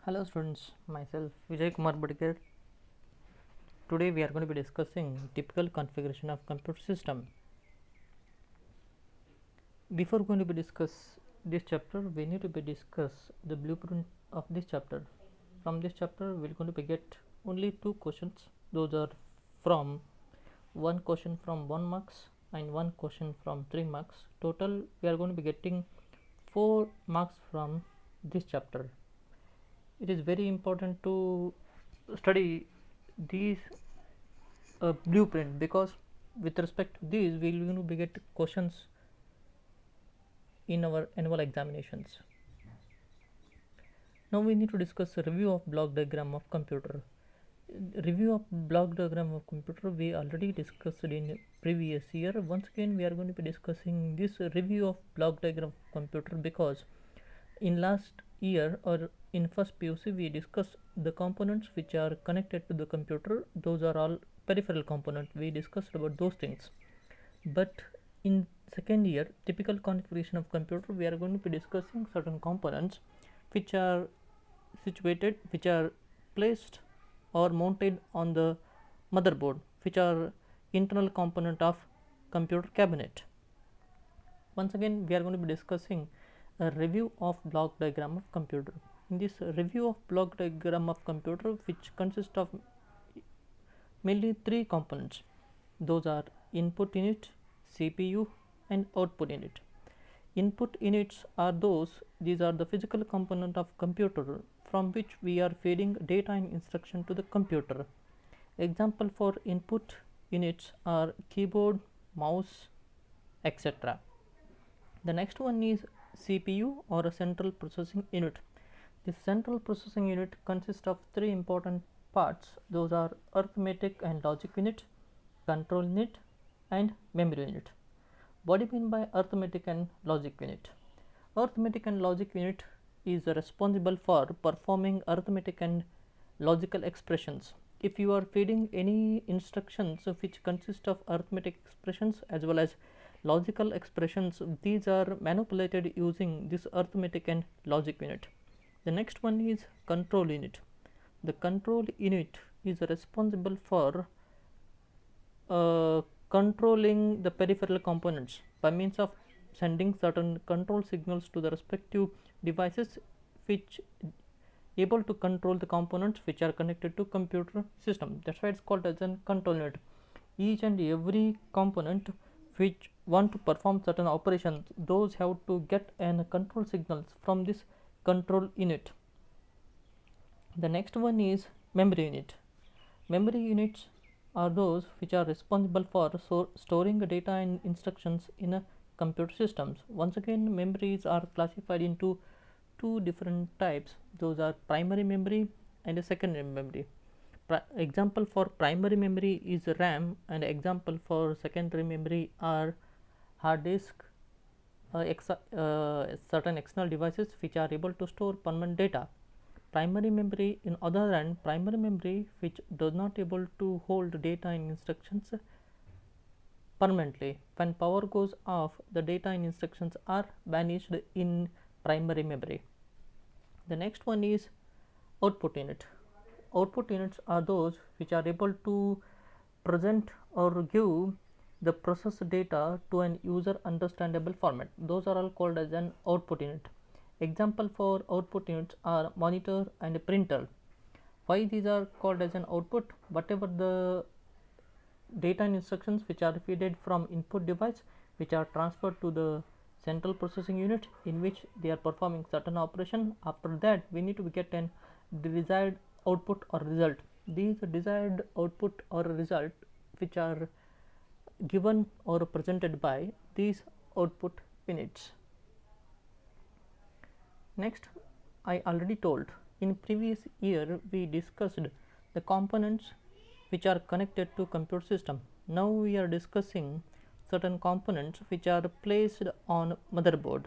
Hello students, myself Vijay Kumar Badkar. Today we are going to be discussing typical configuration of computer system. Before going to be discuss this chapter, we need to be discuss the blueprint of this chapter. From this chapter, we are going to be get only two questions. Those are from one question from 1 marks and one question from 3 marks. Total, we are going to be getting 4 marks from this chapter. It is very important to study these blueprint, because with respect to these we will going to get questions in our annual examinations. Now we need to discuss a review of block diagram of computer. Review of block diagram of computer we already discussed in previous year. Once again we are going to be discussing this review of block diagram of computer, because in last year or in first PUC we discussed the components which are connected to the computer. Those are all peripheral components. We discussed about those things. But in second year typical configuration of computer, we are going to be discussing certain components which are situated, which are placed or mounted on the motherboard, which are internal component of computer cabinet. Once again we are going to be discussing a review of block diagram of computer. In this review of block diagram of computer, which consists of mainly 3 components, those are input unit, CPU and output unit. Input units are these are the physical component of computer from which we are feeding data and instruction to the computer. Example for input units are keyboard, mouse, etc. The next one is CPU, or a central processing unit. This central processing unit consists of 3 important parts. Those are arithmetic and logic unit, control unit and memory unit. What do you mean by arithmetic and logic unit? Arithmetic and logic unit is responsible for performing arithmetic and logical expressions. If you are feeding any instructions which consist of arithmetic expressions as well as logical expressions, these are manipulated using this arithmetic and logic unit. The next one is control unit. The control unit is responsible for controlling the peripheral components by means of sending certain control signals to the respective devices which able to control the components which are connected to computer system. That's why it's called as a control unit. Each and every component which want to perform certain operations, those have to get an control signals from this control unit. The next one is memory unit. Memory units are those which are responsible for storing data and instructions in a computer systems. Once again, memories are classified into 2 different types. Those are primary memory and a secondary memory. Example for primary memory is RAM, and example for secondary memory are hard disk, certain external devices which are able to store permanent data. Primary memory, in other hand, primary memory which does not able to hold data and instructions permanently. When power goes off, the data and instructions are vanished in primary memory. The next one is output unit. Output units are those which are able to present or give the processed data to an user understandable format. Those are all called as an output unit. Example for output units are monitor and printer. Why these are called as an output? Whatever the data and instructions which are fed from input device, which are transferred to the central processing unit in which they are performing certain operation. After that we need to get an desired output or result. These desired output or result which are given or presented by these output units. Next, I already told in previous year we discussed the components which are connected to computer system. Now we are discussing certain components which are placed on motherboard.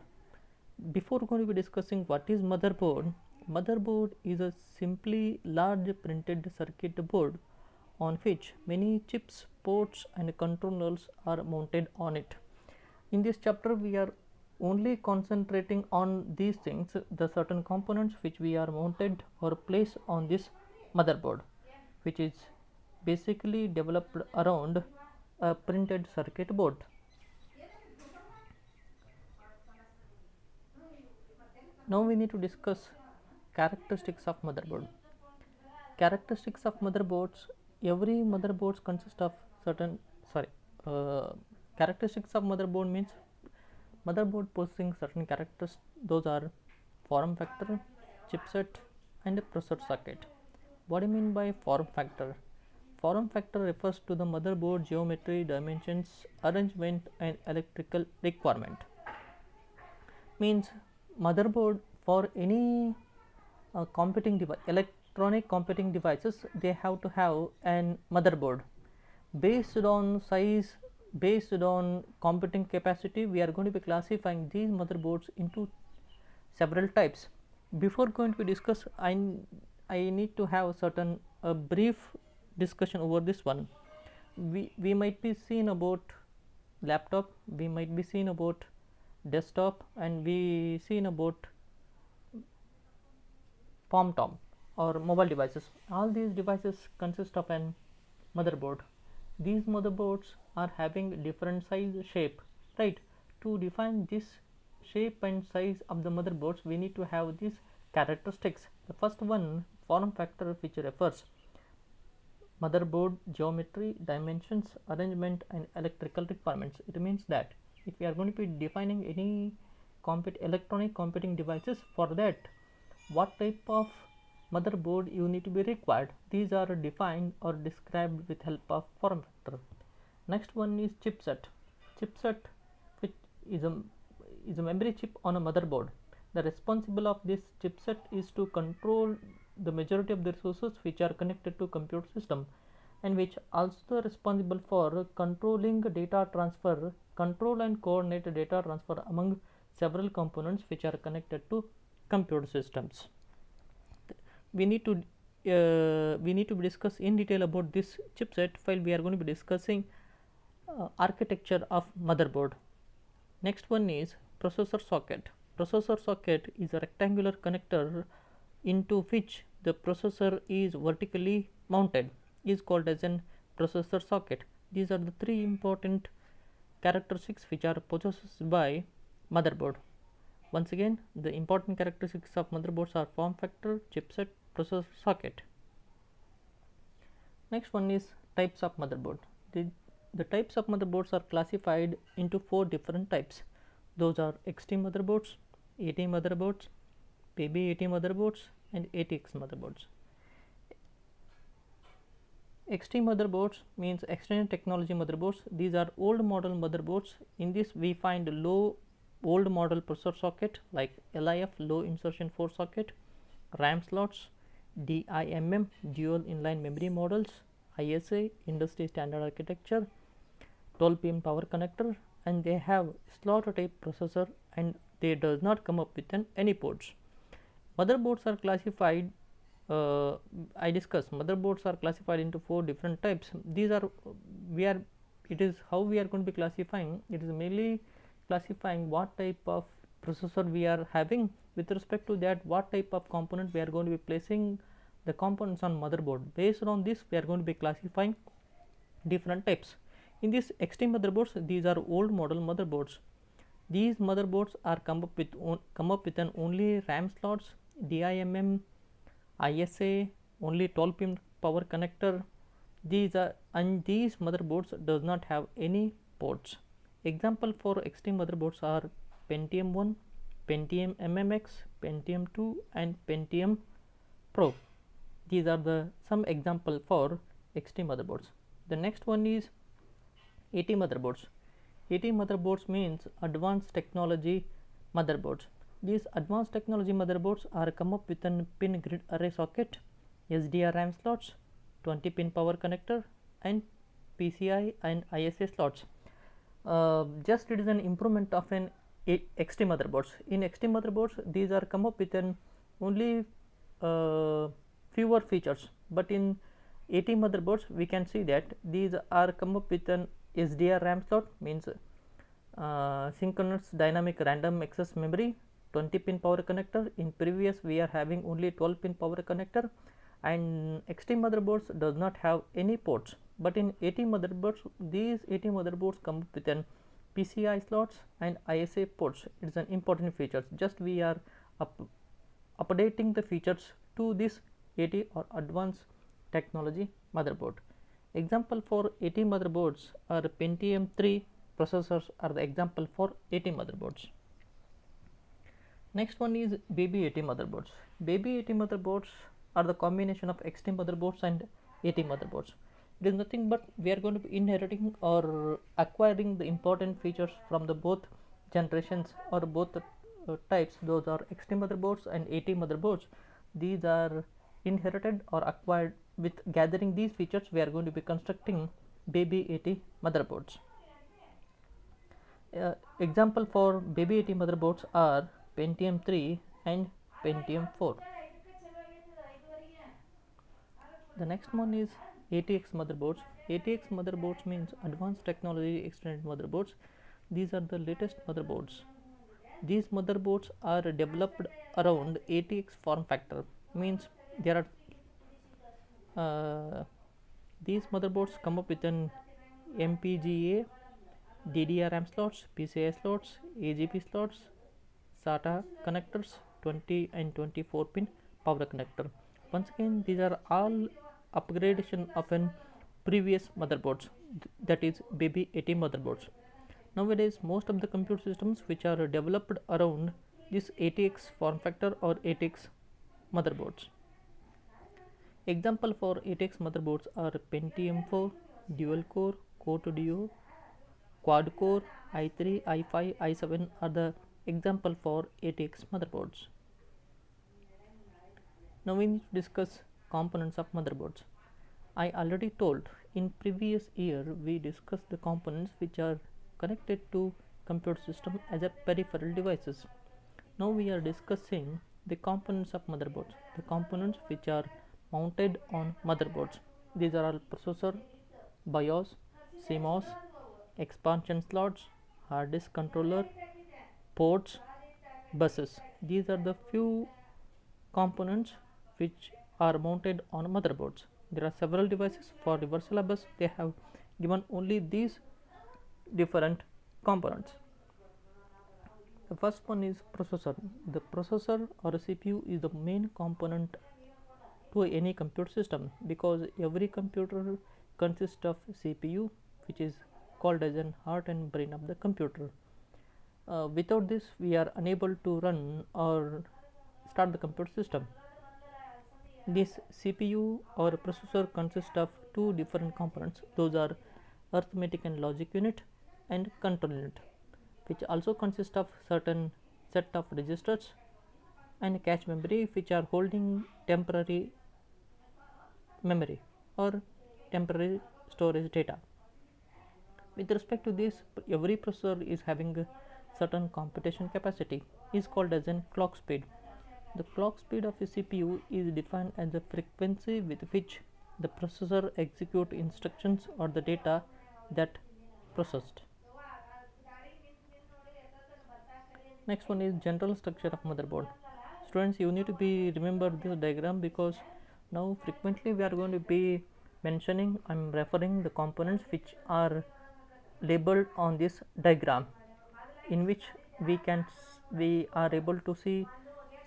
Before going to be discussing what is motherboard, motherboard is a simply large printed circuit board on which many chips, ports and controllers are mounted on it. In this chapter we are only concentrating on these things, the certain components which we are mounted or placed on this motherboard, which is basically developed around a printed circuit board. Now we need to discuss characteristics of motherboard. Characteristics of motherboards. Every motherboard consists of certain characteristics of motherboard means motherboard possessing certain characters. Those are form factor, chipset, and processor socket. What do you mean by form factor? Form factor refers to the motherboard geometry, dimensions, arrangement, and electrical requirement. Means motherboard for any computing device, electronic computing devices, they have to have an motherboard based on size, based on computing capacity. We are going to be classifying these motherboards into several types. Before going to discuss, I need to have a certain brief discussion over this one. We might be seen about laptop, we might be seen about desktop, and we seen about POM-TOM or mobile devices. All these devices consist of an motherboard. These motherboards are having different size, shape, right? To define this shape and size of the motherboards, we need to have these characteristics. The first one, form factor, which refers motherboard geometry, dimensions, arrangement, and electrical requirements. It means that if we are going to be defining any electronic computing devices, for that what type of motherboard you need to be required, these are defined or described with help of form factor. Next one is chipset. Chipset, which is a memory chip on a motherboard. The responsible of this chipset is to control the majority of the resources which are connected to computer system, and which also responsible for controlling data transfer, control and coordinate data transfer among several components which are connected to computer systems. We need to discuss in detail about this chipset while we are going to be discussing architecture of motherboard. Next one is processor socket. Processor socket is a rectangular connector into which the processor is vertically mounted, is called as an processor socket. These are the three important characteristics which are possessed by motherboard. Once again, the important characteristics of motherboards are form factor, chipset, processor socket. Next one is types of motherboard. The types of motherboards are classified into 4 different types. Those are XT motherboards, AT motherboards, PB80 motherboards, and ATX motherboards. XT motherboards means extended technology motherboards. These are old model motherboards. In this we find old model processor socket like LIF, low insertion force socket, RAM slots, DIMM, dual inline memory models, ISA, industry standard architecture, 12 pin power connector, and they have slot type processor, and they does not come up with any ports. Motherboards are classified, I discussed motherboards are classified into 4 different types. These are it is how we are going to be classifying. It is mainly classifying what type of processor we are having. With respect to that, what type of component we are going to be placing the components on motherboard. Based on this, we are going to be classifying different types. In this XT motherboards, these are old model motherboards. These motherboards are come up with an only RAM slots, DIMM, ISA, only 12 pin power connector. These motherboards does not have any ports. Example for XT motherboards are Pentium 1, Pentium MMX, Pentium 2, and Pentium Pro. These are some example for XT motherboards. The next one is AT motherboards. AT motherboards means advanced technology motherboards. These advanced technology motherboards are come up with an pin grid array socket, SDR RAM slots, 20 pin power connector, and PCI and ISA slots. Just it is an improvement of an XT motherboards. In XT motherboards, these are come up with an only fewer features, but in AT motherboards we can see that these are come up with an SDR RAM slot, means synchronous dynamic random access memory, 20 pin power connector. In previous we are having only 12 pin power connector, and XT motherboards does not have any ports, but in AT motherboards, these AT motherboards come with an PCI slots and ISA ports. It is an important feature. Just we are updating the features to this AT or advanced technology motherboard. Example for AT motherboards are Pentium 3 processors are the example for AT motherboards. Next one is baby AT motherboards. Baby AT motherboards are the combination of XT motherboards and AT motherboards. It is nothing but we are going to be inheriting or acquiring the important features from the both generations or both types. Those are XT motherboards and AT motherboards. These are inherited or acquired. With gathering these features, we are going to be constructing baby AT motherboards. Example for baby AT motherboards are Pentium 3 and Pentium 4. The next one is ATX motherboards. ATX motherboards means advanced technology extended motherboards. These are the latest motherboards. These motherboards are developed around ATX form factor, means there are these motherboards come up with an MPGA, DDR-RAM slots, PCI slots, AGP slots, SATA connectors, 20 and 24 pin power connector. Once again, these are all upgradation of an previous motherboards, that is baby AT motherboards. Nowadays, most of the computer systems which are developed around this ATX form factor or ATX motherboards. Example for ATX motherboards are Pentium 4, dual core, core to duo, quad core, i3, i5, i7 are the example for ATX motherboards. Now we need to discuss components of motherboards. I already told in previous year we discussed the components which are connected to computer system as a peripheral devices. Now we are discussing the components of motherboards, the components which are mounted on motherboards. These are all processor, BIOS, CMOS, expansion slots, hard disk controller, ports, buses. These are the few components which are mounted on motherboards. There are several devices. For the Versal bus they have given only these different components. The first one is processor. The processor or a CPU is the main component to any computer system, because every computer consists of CPU, which is called as an heart and brain of the computer. Without this we are unable to run or start the computer system. This CPU or processor consists of two different components. Those are arithmetic and logic unit and control unit, which also consist of certain set of registers and cache memory, which are holding temporary memory or temporary storage data. With respect to this, every processor is having a certain computation capacity, is called as an clock speed. The clock speed of a CPU is defined as the frequency with which the processor execute instructions or the data that processed. Next one is general structure of motherboard. Students, you need to be remember this diagram, because now frequently we are going to be mentioning, I am referring the components which are labeled on this diagram, in which we are able to see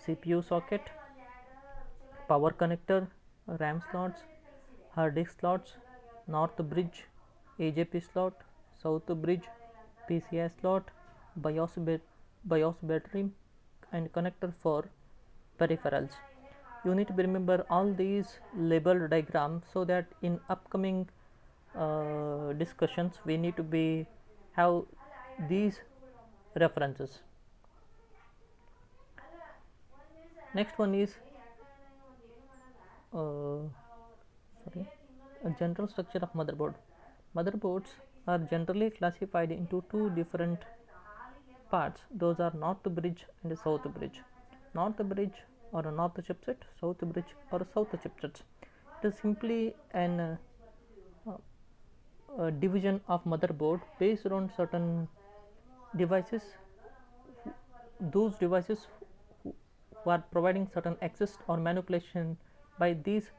CPU socket, power connector, RAM slots, hard disk slots, north bridge, AJP slot, south bridge, PCI slot, BIOS battery and connector for peripherals. You need to remember all these labeled diagrams, so that in upcoming discussions we need to be have these references. Next one is a general structure of motherboard. Motherboards are generally classified into two different parts. Those are north bridge and south bridge. North bridge or a north chipset, south bridge or a south chipset. It is simply an division of motherboard based on certain devices, those devices who are providing certain access or manipulation by these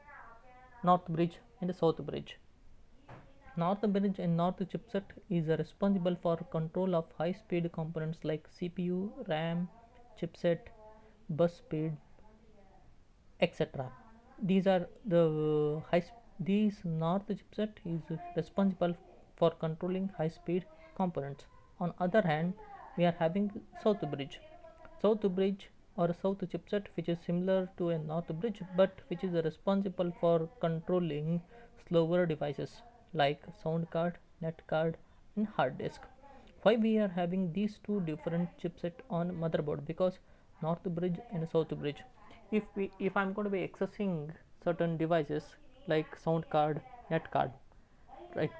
north bridge and south bridge. North bridge and north chipset is responsible for control of high speed components like CPU, RAM, chipset, bus speed, etc. These are the these north chipset is responsible for controlling high speed components. On other hand, we are having south bridge. South bridge or south chipset, which is similar to a north bridge but which is responsible for controlling slower devices like sound card, net card and hard disk. Why we are having these two different chipset on motherboard? Because north bridge and south bridge, if I'm going to be accessing certain devices like sound card, net card, right,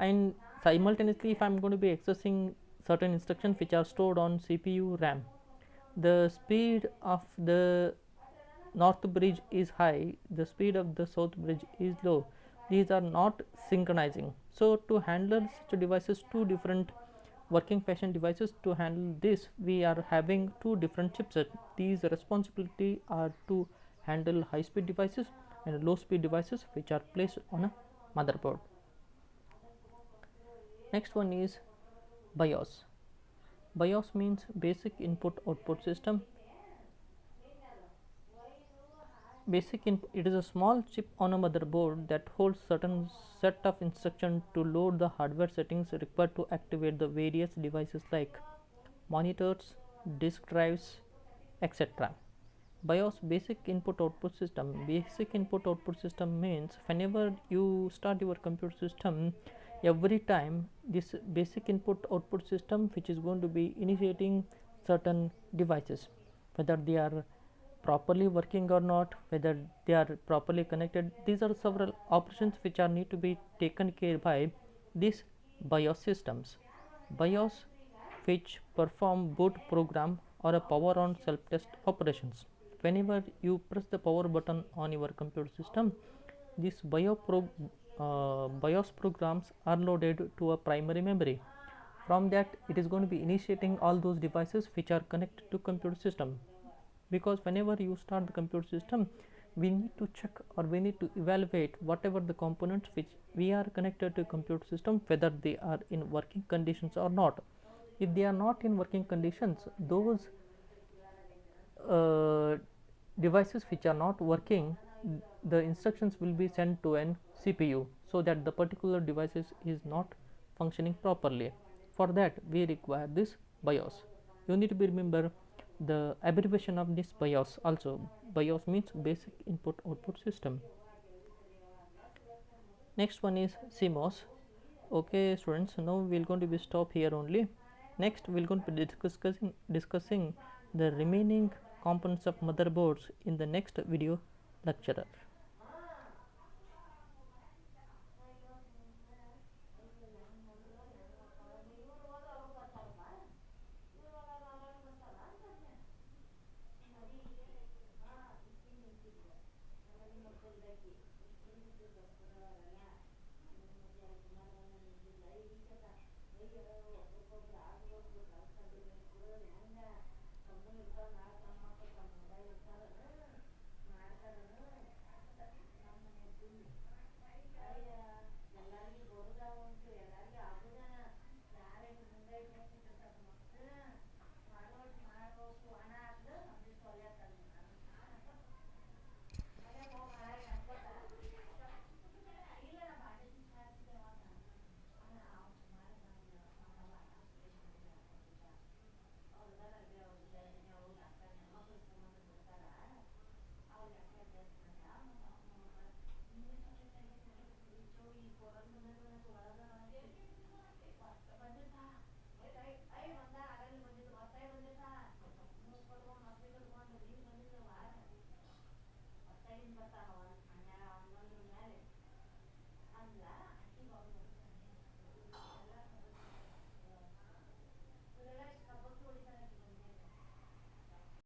and simultaneously if I'm going to be accessing certain instructions which are stored on CPU, RAM, the speed of the north bridge is high, the speed of the south bridge is low. These are not synchronizing. So to handle such devices, two different working fashion devices, to handle this we are having two different chipsets. These responsibility are to handle high speed devices and low speed devices which are placed on a motherboard. Next one is BIOS. BIOS means basic input output system. It is a small chip on a motherboard that holds certain set of instructions to load the hardware settings required to activate the various devices like monitors, disk drives, etc. BIOS, basic input output system. Basic input output system means whenever you start your computer system, every time this basic input output system which is going to be initiating certain devices, whether they are properly working or not, whether they are properly connected. These are several operations which are need to be taken care by these BIOS systems. BIOS which perform boot program or a power on self test operations. Whenever you press the power button on your computer system, these BIOS programs are loaded to a primary memory. From that it is going to be initiating all those devices which are connected to computer system, because whenever you start the computer system we need to check or we need to evaluate whatever the components which we are connected to computer system, whether they are in working conditions or not. If they are not in working conditions, those devices which are not working, the instructions will be sent to an CPU so that the particular devices is not functioning properly. For that we require this BIOS. You need to be remember the abbreviation of this BIOS also. BIOS means basic input output system. Next one is CMOS. Okay students, now we're going to be stop here only. Next we're going to be discussing the remaining components of motherboards in the next video lecture.